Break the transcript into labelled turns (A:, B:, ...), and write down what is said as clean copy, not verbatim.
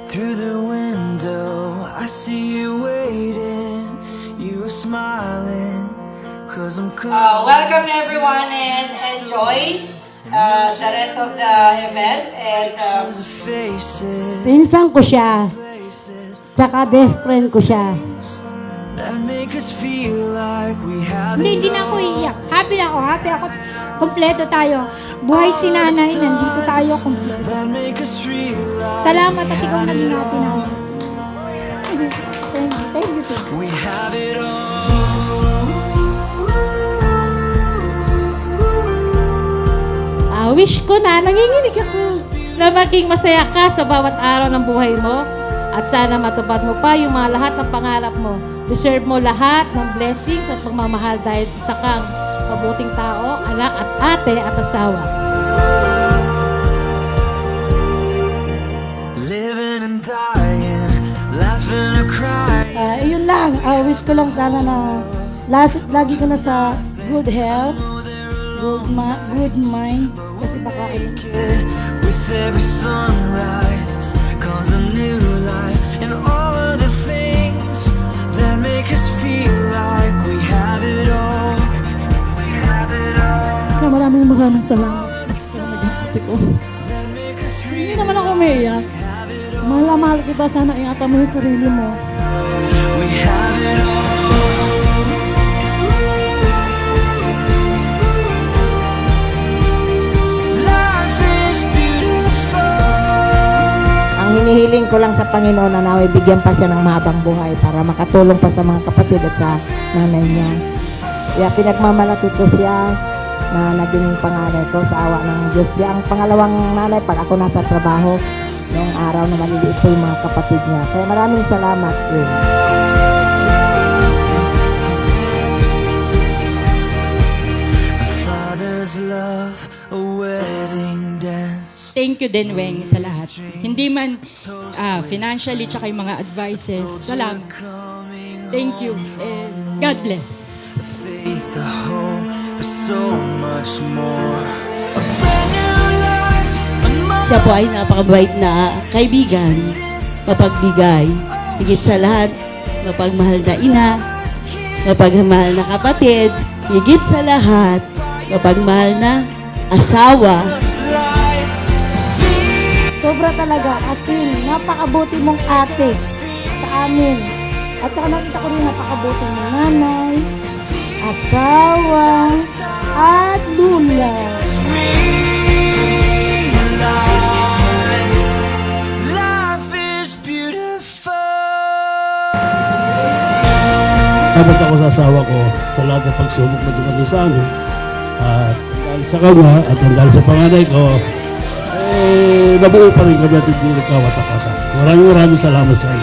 A: Through the window, I see you waiting. You are smiling, 'cause I'm coming.
B: Welcome everyone and enjoy the rest of the event. And
A: Faces,
C: Pinsan ko siya,
A: places
C: tsaka best friend ko siya.
A: that make us feel like we have
D: Hindi na ako iiyak. Happy na ako. Happy ako. Kompleto tayo. Buhay si nanay. Nandito tayo. Kompleto.
A: that make us realize
D: Salamat at ikaw naging happy namin. Thank you.
A: we have it all.
E: Wish ko na, nanginginig ako, na maging masaya ka sa bawat araw ng buhay mo at sana matupad mo pa yung mga lahat ng pangarap mo. Deserve mo lahat ng blessings at pagmamahal dahil sa kang mabuting tao, anak at ate at asawa.
A: Living and dying, laughing or crying.
C: Yun lang, wish ko lang sana na lagi ko na sa good health, good mind, kasi baka
A: With every sunrise comes a new light, and all of the things that make us feel like we have it all. We have it all.
C: maraming salamat sa naging ate ko.
A: That make us
C: Hindi
A: real.
C: naman ako umiiyak. Mahal na mahal kita, sana ingatan mo yung sarili mo.
A: We have it all. Life is beautiful.
F: Ang hinihiling ko lang sa Panginoon na naway bigyan pa siya ng mahabang buhay para makatulong pa sa mga kapatid at sa nanay niya. Kaya pinagmamalaki ko siya na naging panganay ko sa awa ng Diyos. Siya ang pangalawang nanay pag ako nasa trabaho noong araw na maliliit po yung mga kapatid niya. Kaya maraming salamat rin.
A: A father's love, a wedding dance.
G: Thank you din, Weng, sa lahat. Hindi man financially, tsaka yung mga advices. Salamat. Thank you. And God bless.
A: Faith, the hope for so much more. A brand new life, a
H: Siya po ay napakabait na kaibigan, mapagbigay, higit sa lahat, mapagmahal na ina, mapagmahal na kapatid, higit sa lahat, mapagmahal na asawa.
A: lights.
C: Sobra talaga, as in, napakabuti mong ate sa amin. At saka nakita ko rin napakabuti mong nanay, asawa, at lula.
A: Realize life is beautiful.
I: Salamat ako sa asawa ko sa lahat ng pagsubok na dumating sa amin. At dahil sa kanya at dahil sa panganay ko, nabuo pa rin kami at hindi nagkawat-akata. Maraming salamat sa inyo.